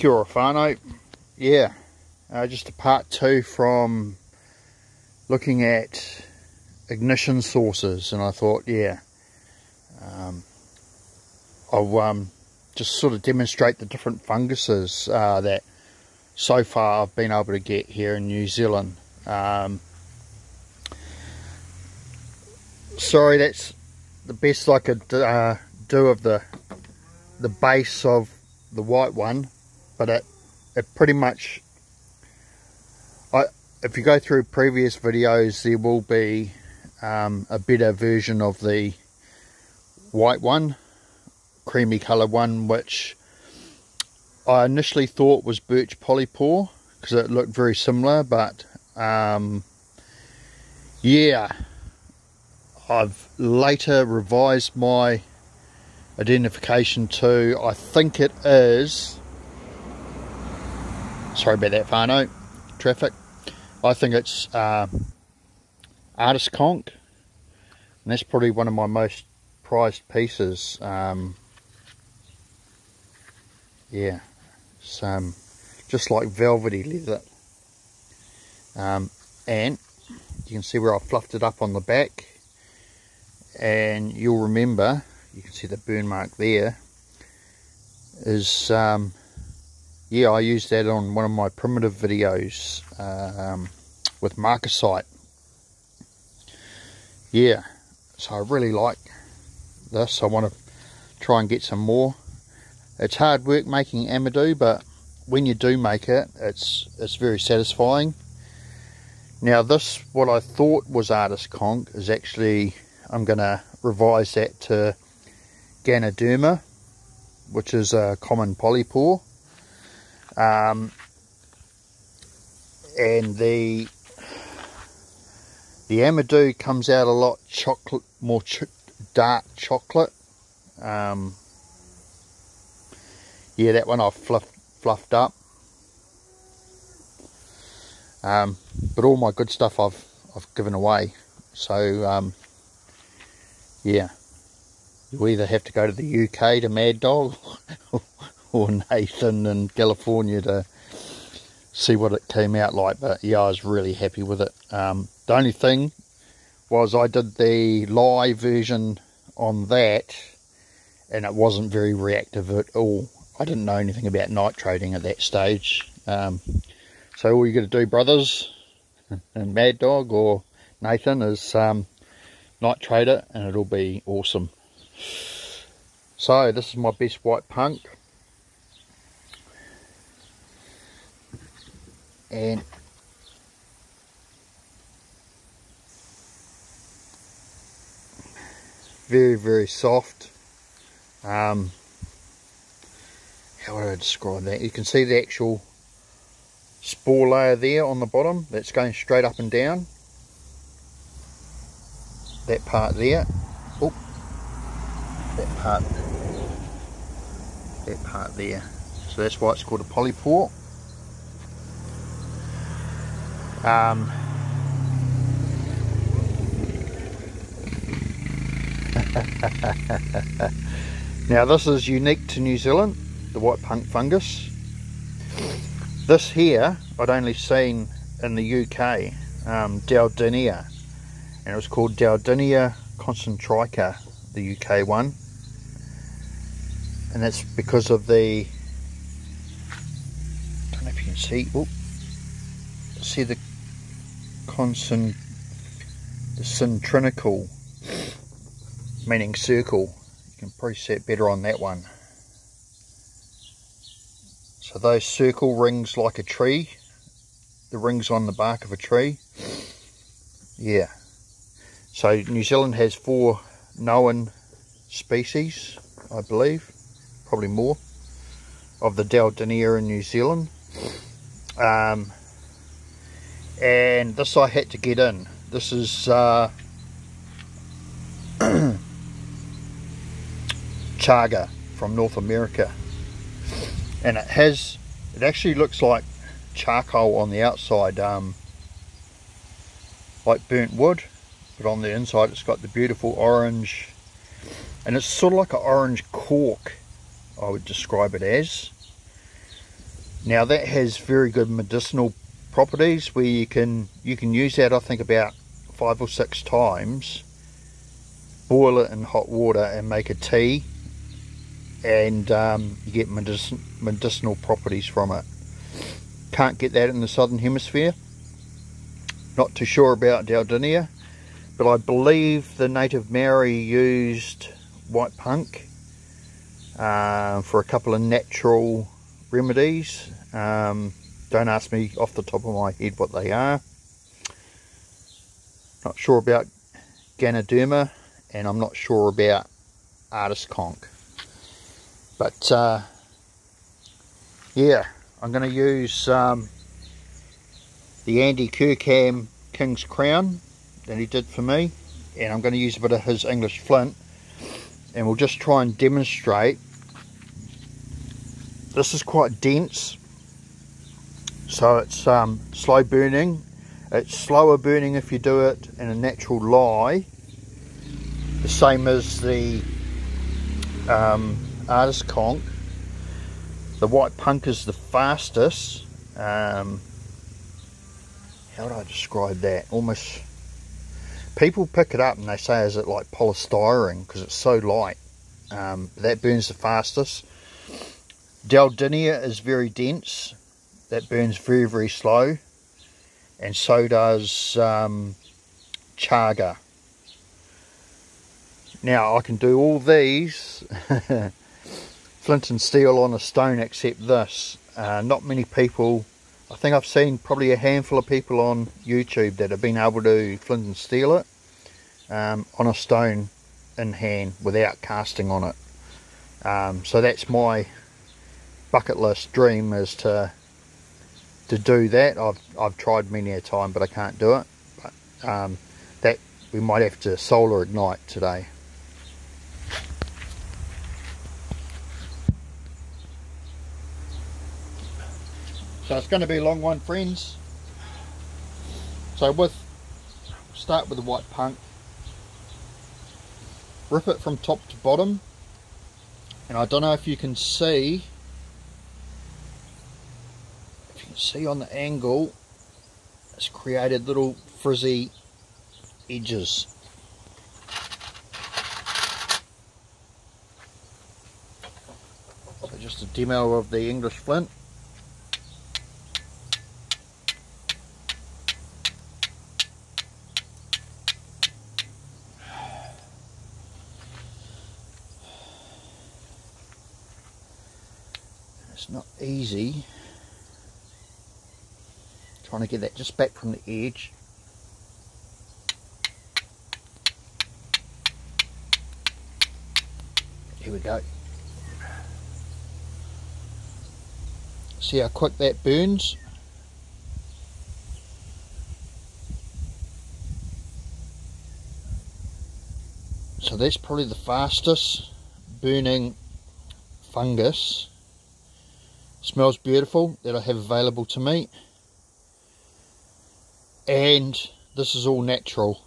Kia ora whānau. Yeah, just a part 2 from looking at ignition sources, and I thought, yeah, I'll just sort of demonstrate the different funguses that so far I've been able to get here in New Zealand. Sorry, that's the best I could do of the base of the white one, but it pretty much, if you go through previous videos, there will be a better version of the white one, creamy coloured one, which I initially thought was birch polypore because it looked very similar, but yeah, I've later revised my identification to, I think it is, sorry about that whānau, traffic, I think it's artist Conk, and that's probably one of my most prized pieces. Yeah, it's just like velvety leather, and you can see where I fluffed it up on the back, and you'll remember, you can see the burn mark there, is yeah, I used that on one of my primitive videos with marcasite. Yeah, so I really like this. I want to try and get some more. It's hard work making Amadou, but when you do make it, it's very satisfying. Now this, what I thought was artist Conk, is actually, I'm going to revise that to Ganoderma, which is a common polypore, and the Amadou comes out a lot chocolate, more dark chocolate. Yeah, that one I've fluffed up, but all my good stuff I've given away. So yeah, you either have to go to the UK to Mad Dog or Nathan in California to see what it came out like. But yeah, I was really happy with it. The only thing was I did the live version on that, and it wasn't very reactive at all. I didn't know anything about nitrating at that stage. So all you got to do, brothers, and Mad Dog or Nathan, is nitrate it, and it'll be awesome. So this is my best white punk, and very, very soft. How would I describe that? You can see the actual spore layer there on the bottom that's going straight up and down. That part there. Oh, that part there. So that's why it's called a polypore. Now this is unique to New Zealand, the white punk fungus. This here I'd only seen in the UK, Daldina, and it was called Daldina Concentrica, the UK one, and that's because of the, I don't know if you can see, see the concentrical, meaning circle. You can probably see it better on that one. So those circle rings like a tree, the rings on the bark of a tree. Yeah. So New Zealand has 4 known species, I believe, probably more, of the Daldina in New Zealand. And this I had to get in. This is Chaga from North America, and it actually looks like charcoal on the outside, like burnt wood, but on the inside it's got the beautiful orange, and it's sort of like an orange cork, I would describe it as. Now that has very good medicinal properties, where you can use that, I think, about 5 or 6 times, boil it in hot water and make a tea, and you get medicinal properties from it. Can't get that in the Southern Hemisphere. Not too sure about Daldina, but I believe the native Maori used white punk for a couple of natural remedies. Don't ask me off the top of my head what they are. Not sure about Ganoderma, and I'm not sure about Conk. But yeah, I'm going to use the Andy Kirkham King's Crown that he did for me, and I'm going to use a bit of his English Flint, and we'll just try and demonstrate. This is quite dense, so it's slow burning. It's slower burning if you do it in a natural lye, the same as the Conk. The white punk is the fastest. How do I describe that? Almost, people pick it up and they say, is it like polystyrene, because it's so light. That burns the fastest. Daldina is very dense. That burns very, very slow. And so does Chaga. Now I can do all these Flint and Steel on a stone except this. Not many people, I think I've seen probably a handful of people on YouTube that have been able to Flint and Steel it on a stone in hand without casting on it. So that's my bucket list dream, is to do that. I've tried many a time, but I can't do it. But that we might have to solar ignite today. So it's going to be a long one, friends. So start with the white punk, rip it from top to bottom, and I don't know if you can see. See on the angle, it's created little frizzy edges. So just a demo of the English Flint. It's not easy. Trying to get that just back from the edge. Here we go. See how quick that burns? So that's probably the fastest burning fungus. Smells beautiful that I have available to me. And this is all natural.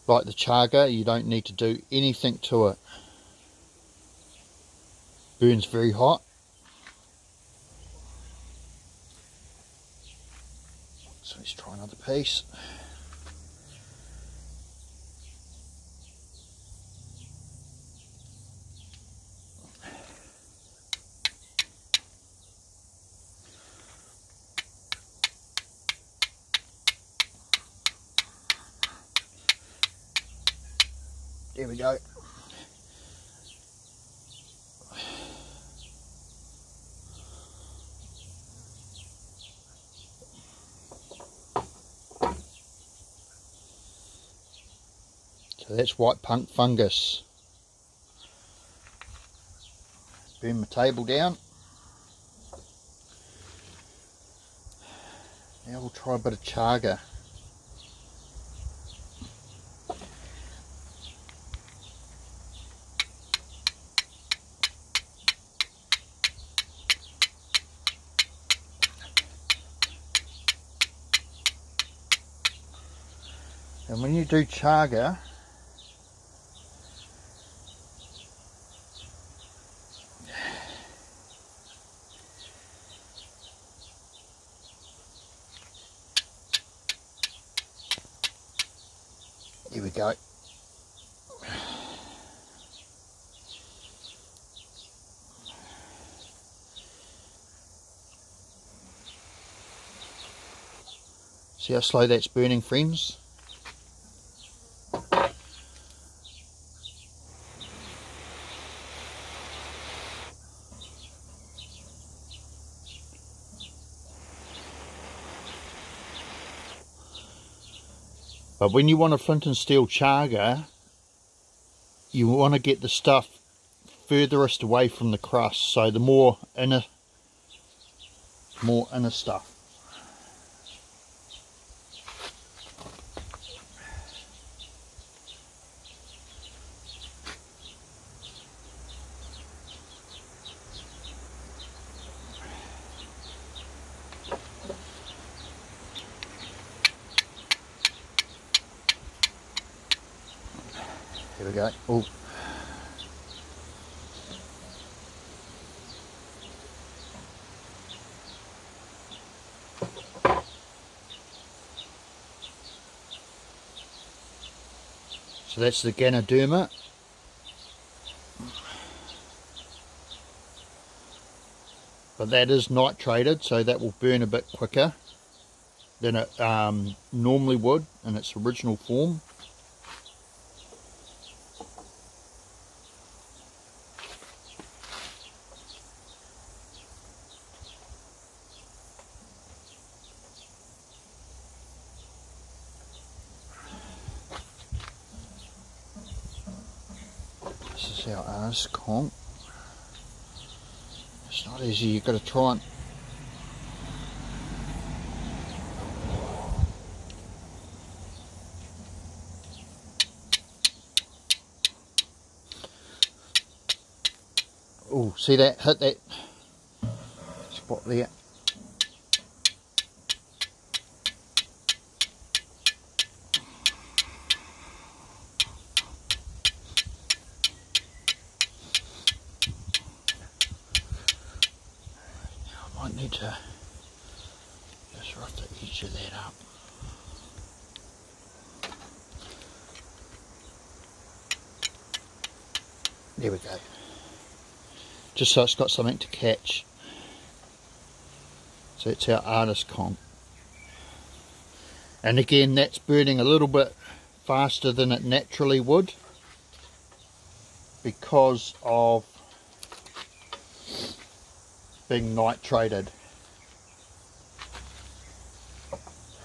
Like the Chaga, you don't need to do anything to it. Burns very hot. So let's try another piece. There we go. So that's white punk fungus. Burn my table down. Now we'll try a bit of Chaga. And when you do Chaga, we go. See how slow that's burning, friends? But when you want a flint and steel chaga, you want to get the stuff furthest away from the crust, so the more inner stuff. Here we go. Oh. So that's the Ganoderma. But that is nitrated, so that will burn a bit quicker than it normally would in its original form. This is our artist Conk. It's not easy, you've got to try and oh, see that? Hit that spot there. I need to just rough the edge of that up. There we go. Just so it's got something to catch. So it's our artist Conk. And again, that's burning a little bit faster than it naturally would because of being nitrated.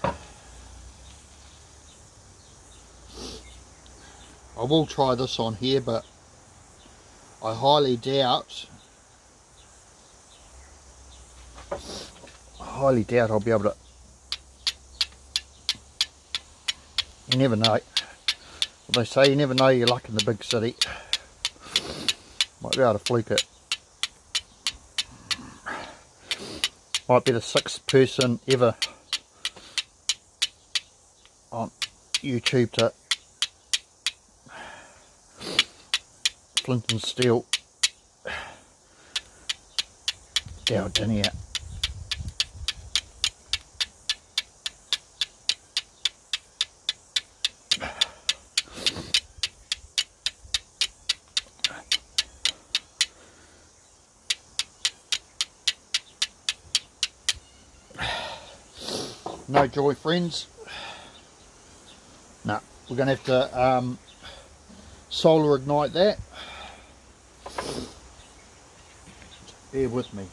I will try this on here, but I highly doubt I'll be able to. You never know. Well, they say you never know your luck in the big city. Might be able to fluke it. Might be the 6th person ever on YouTube to Flint and Steel Daldina. No joy, friends. No, we're going to have to solar ignite that. Bear with me.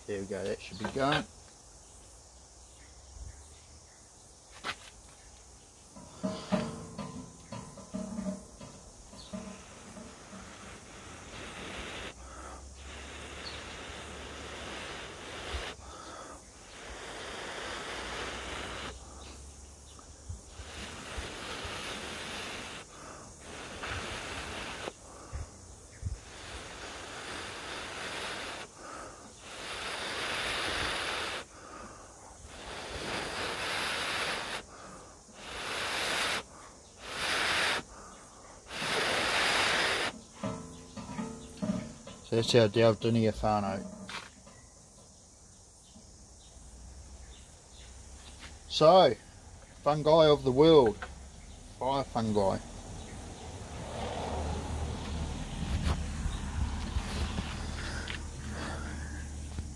There we go, that should be going. So that's our Daldina whānau. So, fungi of the world, fire fungi.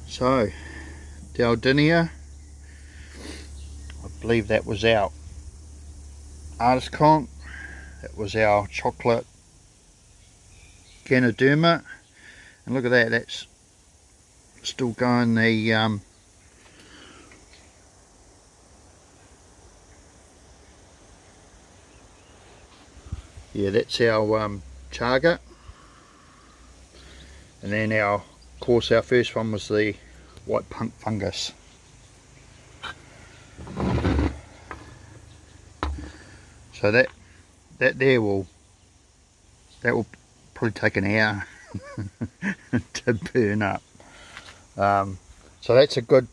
So, Daldina, I believe that was our artist Conk, that was our chocolate Ganoderma, and look at that, that's still going. The yeah, that's our Chaga, and then of course our first one was the white punk fungus. So that will probably take an hour to burn up. So that's a good,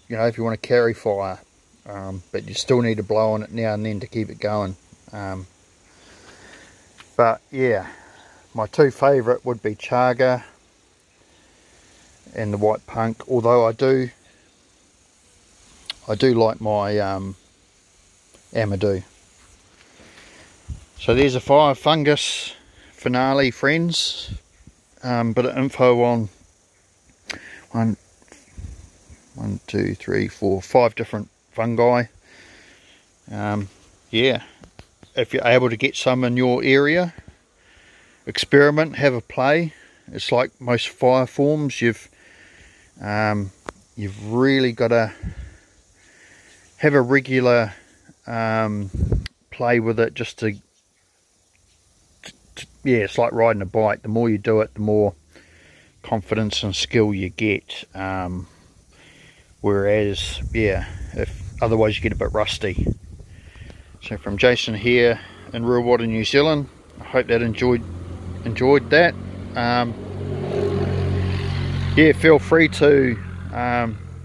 you know, if you want to carry fire, but you still need to blow on it now and then to keep it going. But yeah, my two favourite would be Chaga and the white punk, although I do like my Amadou. So there's a fire fungus finale, friends. Bit of info on 1, 2, 3, 4, 5 different fungi. Yeah, if you're able to get some in your area, experiment, have a play. It's like most fire forms, you've really got to have a regular play with it, just to yeah, it's like riding a bike. The more you do it, the more confidence and skill you get. Whereas, yeah, otherwise you get a bit rusty. So from Jason here in rural water, New Zealand, I hope that enjoyed that. Yeah, feel free to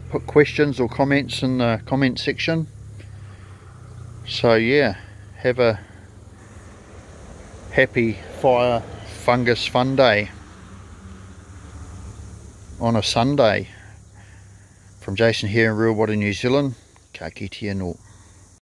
put questions or comments in the comment section. So yeah, have a happy fire fungus fun day on a Sunday. From Jason here in rural water, New Zealand, ka kite anō.